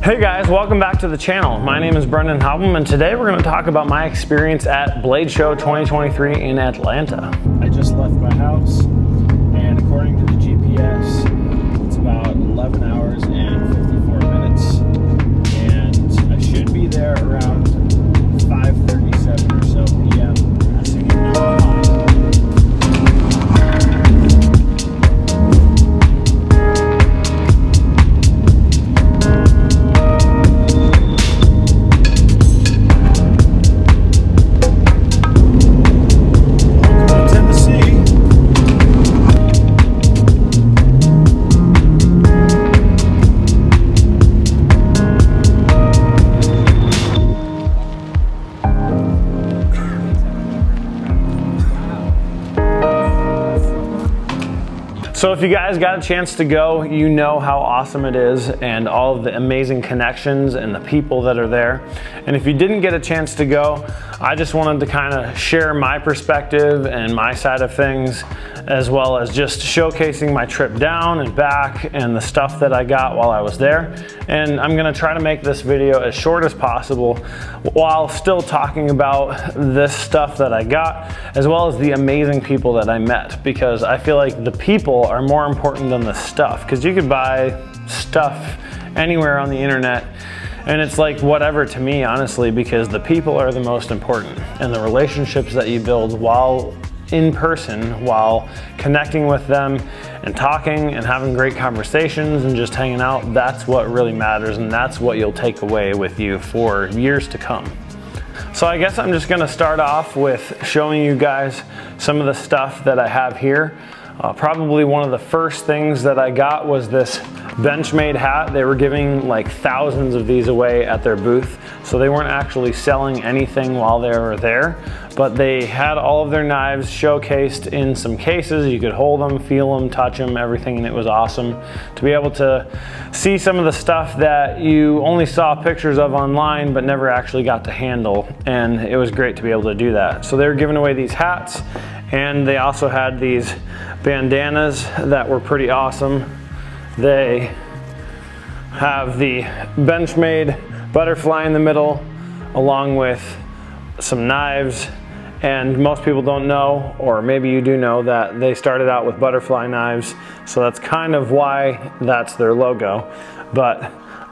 Hey guys, welcome back to the channel. My name is Brendan Hobblem, and today we're going to talk about my experience at Blade Show 2023 in Atlanta. I just left my house, and according to the GPS, it's about 11 hours and 54 minutes, and I should be there around 5:37 or so p.m. passing it now. So if you guys got a chance to go, you know how awesome it is and all of the amazing connections and the people that are there. And if you didn't get a chance to go, I just wanted to kind of share my perspective and my side of things, as well as just showcasing my trip down and back and the stuff that I got while I was there. And I'm gonna try to make this video as short as possible while still talking about this stuff that I got, as well as the amazing people that I met, because I feel like the people are more important than the stuff, because you could buy stuff anywhere on the internet and it's like whatever to me, honestly, because the people are the most important, and the relationships that you build while in person, while connecting with them and talking and having great conversations and just hanging out, that's what really matters, and that's what you'll take away with you for years to come. So I guess I'm just gonna start off with showing you guys some of the stuff that I have here. Probably one of the first things that I got was this Benchmade hat. They were giving like thousands of these away at their booth, so they weren't actually selling anything while they were there, but they had all of their knives showcased in some cases. You could hold them, feel them, touch them, everything, and it was awesome to be able to see some of the stuff that you only saw pictures of online but never actually got to handle, and it was great to be able to do that. So they were giving away these hats, and they also had these bandanas that were pretty awesome. They have the Benchmade butterfly in the middle, along with some knives. And most people don't know, or maybe you do know, that they started out with butterfly knives, so that's kind of why that's their logo. But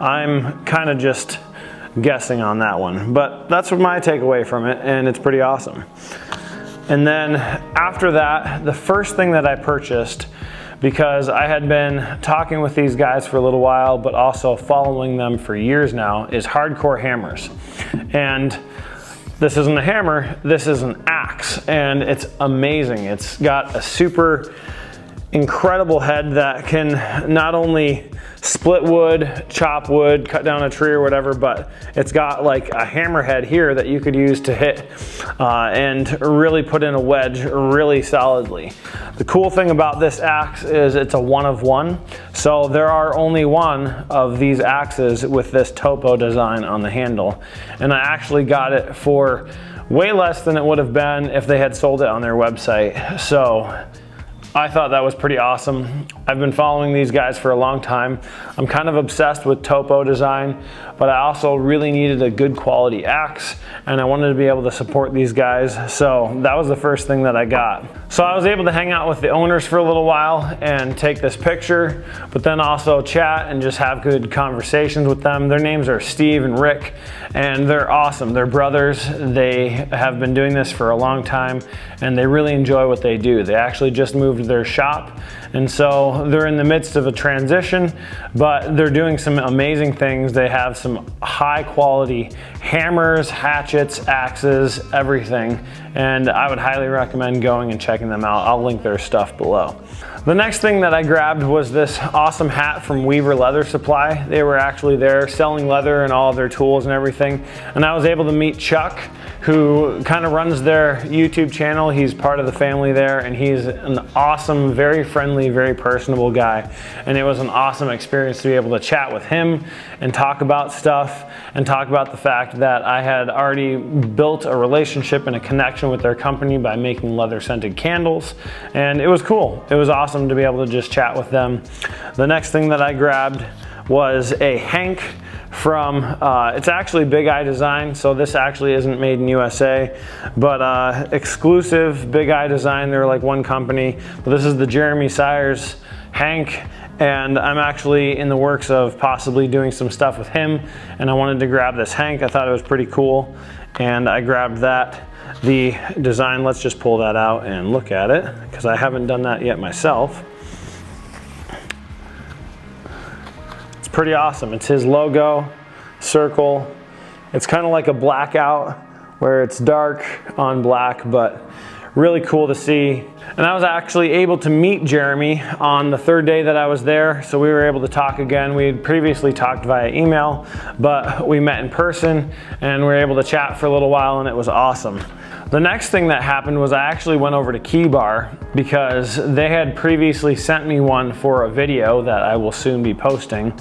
I'm kind of just guessing on that one. But that's my takeaway from it, and it's pretty awesome. And then after that, the first thing that I purchased, because I had been talking with these guys for a little while, but also following them for years now, is hardcore hammers. And this isn't a hammer, this is an axe, and it's amazing. It's got a super incredible head that can not only split wood, chop wood, cut down a tree or whatever, but it's got like a hammerhead here that you could use to hit and really put in a wedge really solidly. The cool thing about this axe is it's a one of one. So there are only one of these axes with this topo design on the handle. And I actually got it for way less than it would have been if they had sold it on their website. So I thought that was pretty awesome. I've been following these guys for a long time. I'm kind of obsessed with topo design, but I also really needed a good quality axe, and I wanted to be able to support these guys. So that was the first thing that I got. So I was able to hang out with the owners for a little while and take this picture, but then also chat and just have good conversations with them. Their names are Steve and Rick, and they're awesome. They're brothers. They have been doing this for a long time, and they really enjoy what they do. They actually just moved their shop, and so they're in the midst of a transition, but they're doing some amazing things. They have some high quality hammers, hatchets, axes, everything, and I would highly recommend going and checking them out. I'll link their stuff below. The next thing that I grabbed was this awesome hat from Weaver Leather Supply. They were actually there selling leather and all of their tools and everything, and I was able to meet Chuck, who kind of runs their YouTube channel. He's part of the family there, and he's an awesome, very friendly, very personable guy. And it was an awesome experience to be able to chat with him and talk about stuff, and talk about the fact that I had already built a relationship and a connection with their company by making leather scented candles. And it was cool. It was awesome to be able to just chat with them. The next thing that I grabbed was a Hank from, it's actually Big Eye Design, so this actually isn't made in USA, but exclusive Big Eye Design. They're like one company, but this is the Jeremy Sires Hank, and I'm actually in the works of possibly doing some stuff with him, and I wanted to grab this Hank. I thought it was pretty cool, and I grabbed that. The design, let's just pull that out and look at it, because I haven't done that yet myself. It's pretty awesome. It's his logo, circle. It's kind of like a blackout where it's dark on black, but really cool to see. And I was actually able to meet Jeremy on the third day that I was there, so we were able to talk again. We had previously talked via email, but we met in person and we were able to chat for a little while, and it was awesome. The next thing that happened was I actually went over to Key Bar because they had previously sent me one for a video that I will soon be posting.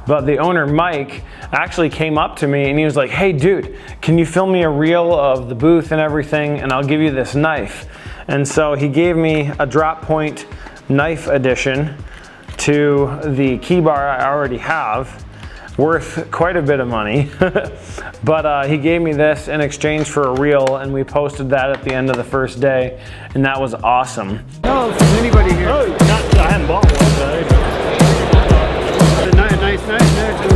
But the owner, Mike, actually came up to me and he was like, "Hey dude, can you film me a reel of the booth and everything, and I'll give you this knife." And so he gave me a drop point knife addition to the Key Bar I already have, worth quite a bit of money. But he gave me this in exchange for a reel, and we posted that at the end of the first day, and that was awesome. Oh, if there's anybody here. Oh, I hadn't bought one today. Nice there too.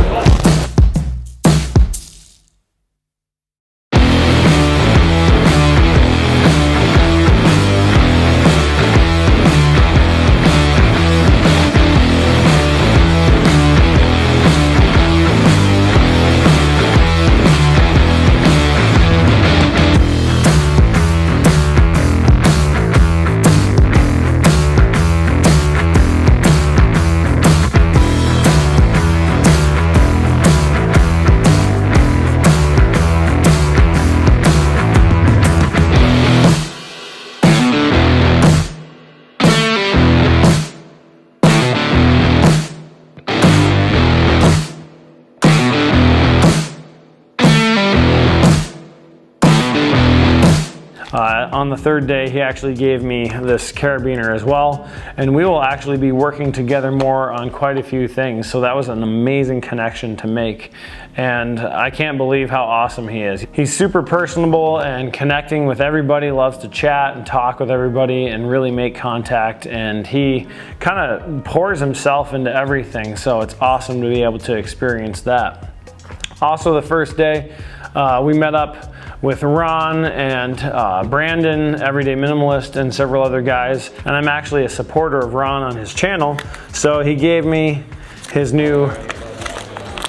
On the third day, he actually gave me this carabiner as well, and we will actually be working together more on quite a few things. So that was an amazing connection to make, and I can't believe how awesome he is. He's super personable and connecting with everybody, loves to chat and talk with everybody and really make contact, and he kind of pours himself into everything, so it's awesome to be able to experience that. Also, the first day, we met up with Ron and Brandon, Everyday Minimalist, and several other guys. And I'm actually a supporter of Ron on his channel. So he gave me his new,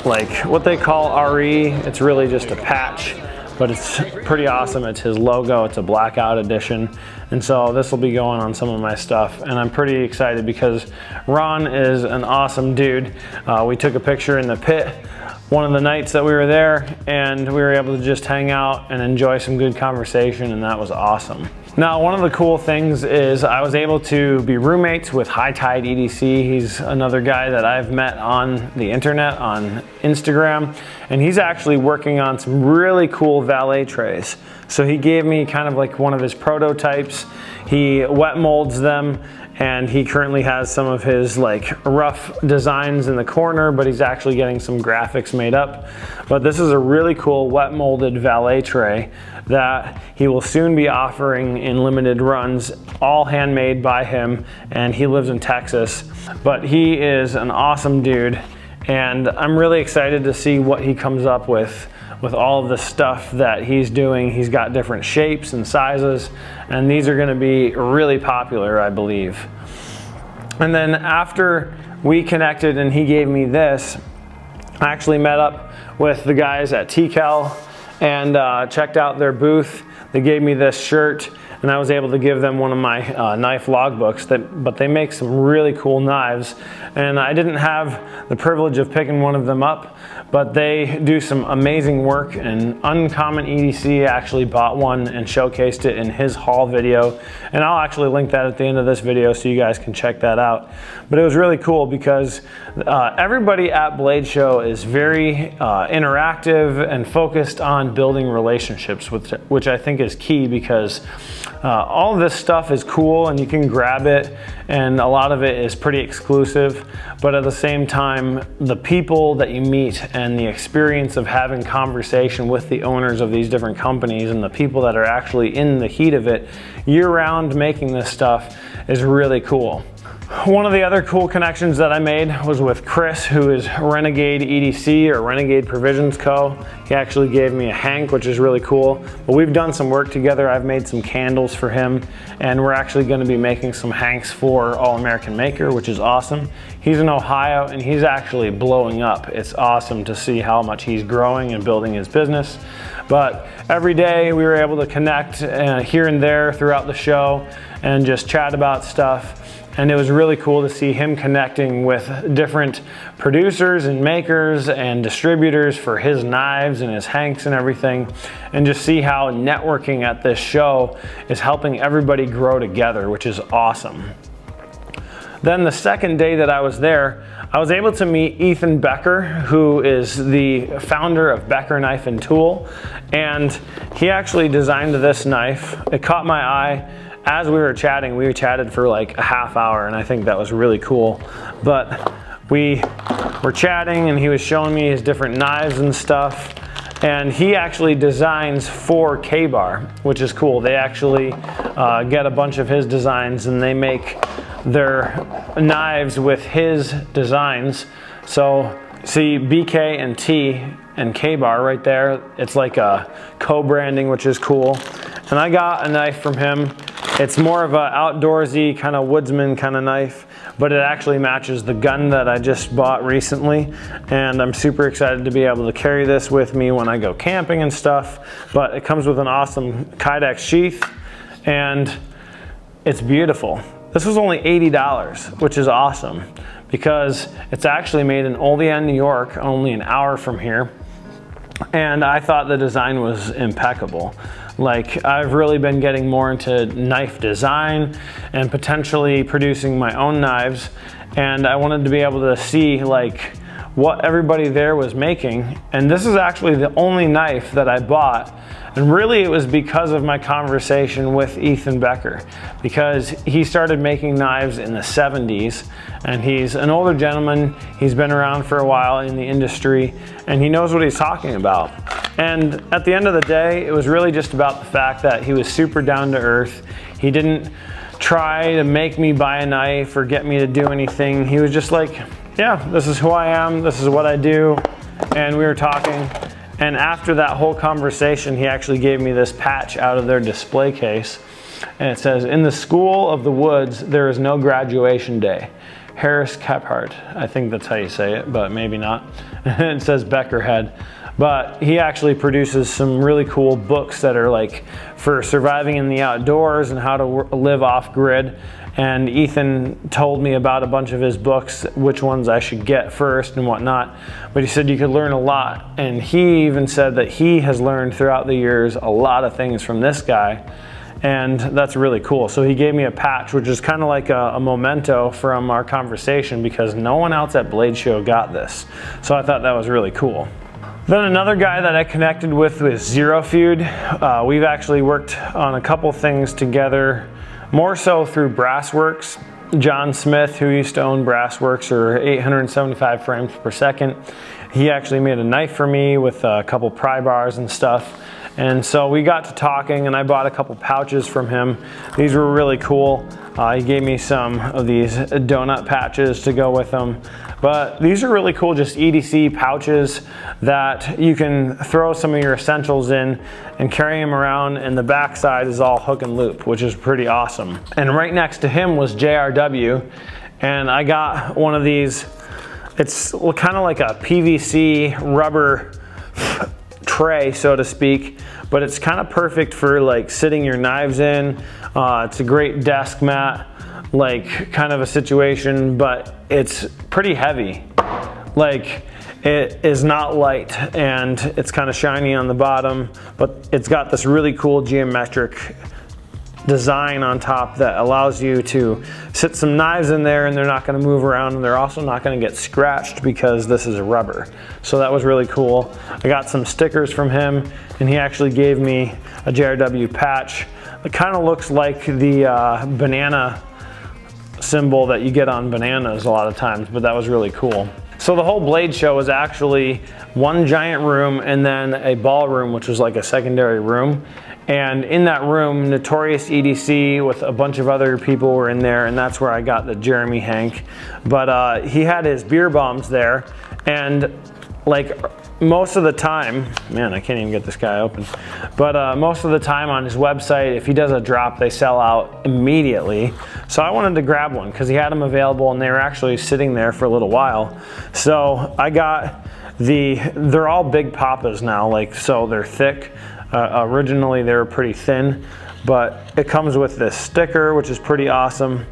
like what they call RE. It's really just a patch, but it's pretty awesome. It's his logo. It's a blackout edition. And so this will be going on some of my stuff. And I'm pretty excited because Ron is an awesome dude. We took a picture in the pit one of the nights that we were there, and we were able to just hang out and enjoy some good conversation, and that was awesome. Now, one of the cool things is I was able to be roommates with High Tide EDC. He's another guy that I've met on the internet, on Instagram, and he's actually working on some really cool valet trays. So he gave me kind of like one of his prototypes. He wet molds them, and he currently has some of his like rough designs in the corner, but he's actually getting some graphics made up. But this is a really cool wet molded valet tray that he will soon be offering in limited runs, all handmade by him, and he lives in Texas. But he is an awesome dude, and I'm really excited to see what he comes up with all of the stuff that he's doing. He's got different shapes and sizes, and these are gonna be really popular, I believe. And then after we connected and he gave me this, I actually met up with the guys at TCal and checked out their booth. They gave me this shirt, and I was able to give them one of my knife logbooks, but they make some really cool knives. And I didn't have the privilege of picking one of them up, but they do some amazing work, and Uncommon EDC actually bought one and showcased it in his haul video. And I'll actually link that at the end of this video so you guys can check that out. But it was really cool because everybody at Blade Show is very interactive and focused on building relationships, which I think is key, because All of this stuff is cool and you can grab it, and a lot of it is pretty exclusive, but at the same time, the people that you meet and the experience of having conversation with the owners of these different companies and the people that are actually in the heat of it year-round making this stuff is really cool. One of the other cool connections that I made was with Chris, who is Renegade EDC or Renegade Provisions Co. He actually gave me a hank, which is really cool. But we've done some work together. I've made some candles for him, and we're actually going to be making some hanks for All American Maker, which is awesome. He's in Ohio and he's actually blowing up. It's awesome to see how much he's growing and building his business. But every day we were able to connect here and there throughout the show and just chat about stuff. And it was really cool to see him connecting with different producers and makers and distributors for his knives and his hanks and everything, and just see how networking at this show is helping everybody grow together, which is awesome. Then the second day that I was there, I was able to meet Ethan Becker, who is the founder of Becker Knife and Tool, and he actually designed this knife. It caught my eye. As we were chatting, we chatted for like a half hour, and I think that was really cool. But we were chatting and he was showing me his different knives and stuff. And he actually designs for K-Bar, which is cool. They actually get a bunch of his designs and they make their knives with his designs. So see BK and T and K-Bar right there. It's like a co-branding, which is cool. And I got a knife from him. It's more of an outdoorsy kind of woodsman kind of knife, but it actually matches the gun that I just bought recently. And I'm super excited to be able to carry this with me when I go camping and stuff. But it comes with an awesome Kydex sheath and it's beautiful. This was only $80, which is awesome because it's actually made in Olean, New York, only an hour from here. And I thought the design was impeccable. Like, I've really been getting more into knife design and potentially producing my own knives, and I wanted to be able to see like what everybody there was making. And this is actually the only knife that I bought, and really it was because of my conversation with Ethan Becker, because he started making knives in the 70s, and he's an older gentleman. He's been around for a while in the industry, and he knows what he's talking about. And at the end of the day, it was really just about the fact that he was super down to earth. He didn't try to make me buy a knife or get me to do anything. He was just like, yeah, this is who I am, this is what I do. And we were talking. And after that whole conversation, he actually gave me this patch out of their display case. And it says, "In the School of the Woods, there is no graduation day. Harris Kephart." I think that's how you say it, but maybe not. It says Beckerhead. But he actually produces some really cool books that are like for surviving in the outdoors and how to live off grid. And Ethan told me about a bunch of his books, which ones I should get first and whatnot. But he said you could learn a lot. And he even said that he has learned throughout the years a lot of things from this guy. And that's really cool. So he gave me a patch, which is kind of like a memento from our conversation, because no one else at Blade Show got this. So I thought that was really cool. Then another guy that I connected with was Zero Feud. We've actually worked on a couple things together, more so through Brassworks. John Smith, who used to own Brassworks, or 875 frames per second, he actually made a knife for me with a couple pry bars and stuff. And so we got to talking, and I bought a couple pouches from him. These were really cool. He gave me some of these donut patches to go with them. But these are really cool, just EDC pouches that you can throw some of your essentials in and carry them around, and the back side is all hook and loop, which is pretty awesome. And right next to him was JRW, and I got one of these. It's kind of like a PVC rubber tray, so to speak, but it's kind of perfect for like sitting your knives in. It's a great desk mat, like kind of a situation, but it's pretty heavy. Like, it is not light, and it's kind of shiny on the bottom, but it's got this really cool geometric design on top that allows you to sit some knives in there and they're not going to move around, and they're also not going to get scratched because this is a rubber. So that was really cool. I got some stickers from him, and he actually gave me a JRW patch. It kind of looks like the banana symbol that you get on bananas a lot of times, but that was really cool. So the whole Blade show was actually one giant room and then a ballroom, which was like a secondary room. And in that room, Notorious EDC with a bunch of other people were in there, and that's where I got the Jeremy Hank. But he had his beer bombs there, and like most of the time, man, I can't even get this guy open. But most of the time on his website, if he does a drop, they sell out immediately. So I wanted to grab one because he had them available, and they were actually sitting there for a little while. So I got they're all Big Papas now, like, so they're thick. Originally they were pretty thin, but it comes with this sticker, which is pretty awesome.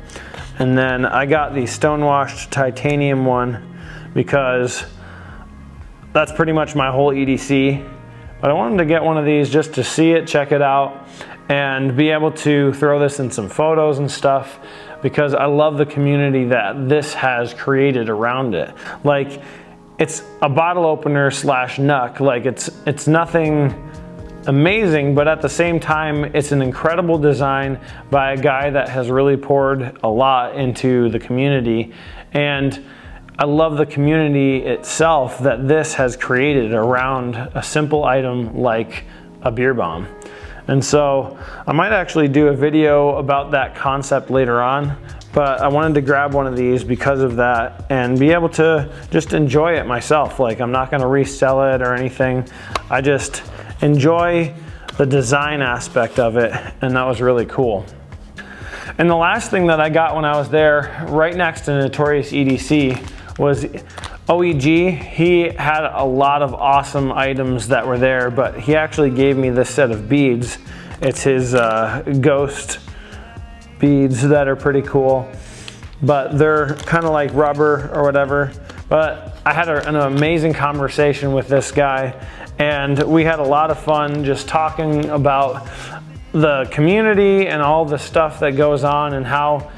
And then I got the stonewashed titanium one because that's pretty much my whole EDC. But I wanted to get one of these just to see it, check it out, and be able to throw this in some photos and stuff, because I love the community that this has created around it. Like, it's a bottle opener slash nuck. Like, it's nothing amazing, but at the same time, it's an incredible design by a guy that has really poured a lot into the community. And I love the community itself that this has created around a simple item like a beer bomb. And so I might actually do a video about that concept later on, but I wanted to grab one of these because of that and be able to just enjoy it myself. Like, I'm not gonna resell it or anything. I just enjoy the design aspect of it, and that was really cool. And the last thing that I got when I was there, right next to Notorious EDC, was OEG. He had a lot of awesome items that were there, but he actually gave me this set of beads. It's his ghost beads that are pretty cool, but they're kind of like rubber or whatever. But I had an amazing conversation with this guy, and we had a lot of fun just talking about the community and all the stuff that goes on and how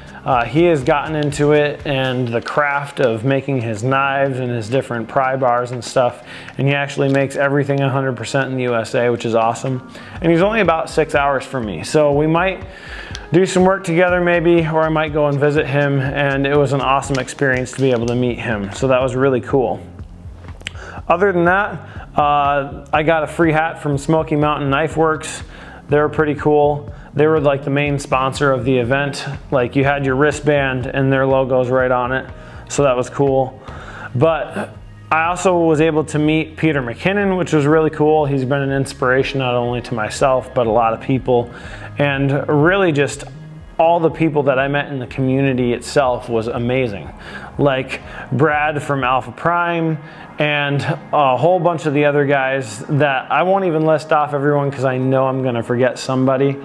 he has gotten into it and the craft of making his knives and his different pry bars and stuff. And he actually makes everything 100% in the USA, which is awesome. And he's only about 6 hours from me. So we might do some work together maybe, or I might go and visit him. And it was an awesome experience to be able to meet him. So that was really cool. Other than that, I got a free hat from Smoky Mountain Knife Works. They were pretty cool. They were like the main sponsor of the event. Like, you had your wristband and their logo's right on it. So that was cool. But I also was able to meet Peter McKinnon, which was really cool. He's been an inspiration not only to myself, but a lot of people. And really just all the people that I met in the community itself was amazing. Like Brad from Alpha Prime and a whole bunch of the other guys that I won't even list off everyone because I know I'm gonna forget somebody.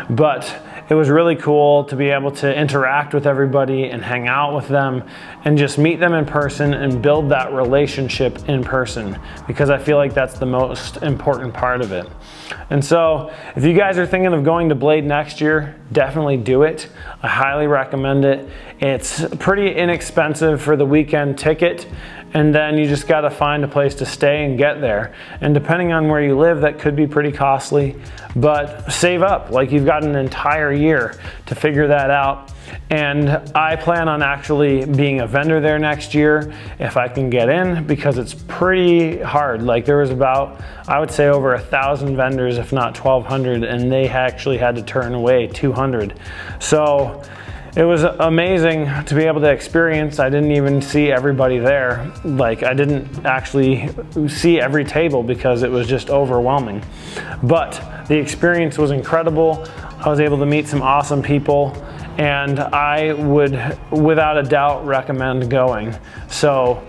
But it was really cool to be able to interact with everybody and hang out with them and just meet them in person and build that relationship in person, because I feel like that's the most important part of it. And so if you guys are thinking of going to Blade next year, definitely do it. I highly recommend it. It's pretty inexpensive for the weekend ticket, and then you just got to find a place to stay and get there. And depending on where you live, that could be pretty costly, but save up. Like, you've got an entire year to figure that out. And I plan on actually being a vendor there next year if I can get in, because it's pretty hard. Like, there was about, I would say, over 1,000 vendors, if not 1,200, and they actually had to turn away 200. So it was amazing to be able to experience. I didn't even see everybody there. Like, I didn't actually see every table because it was just overwhelming. But the experience was incredible. I was able to meet some awesome people, and I would, without a doubt, recommend going. So,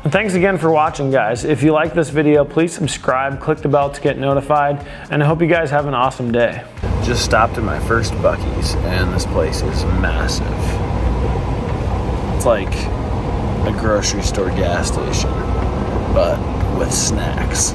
thanks again for watching, guys. If you like this video, please subscribe, click the bell to get notified, and I hope you guys have an awesome day. Just stopped at my first Buc-ee's, and this place is massive. It's like a grocery store gas station, but with snacks.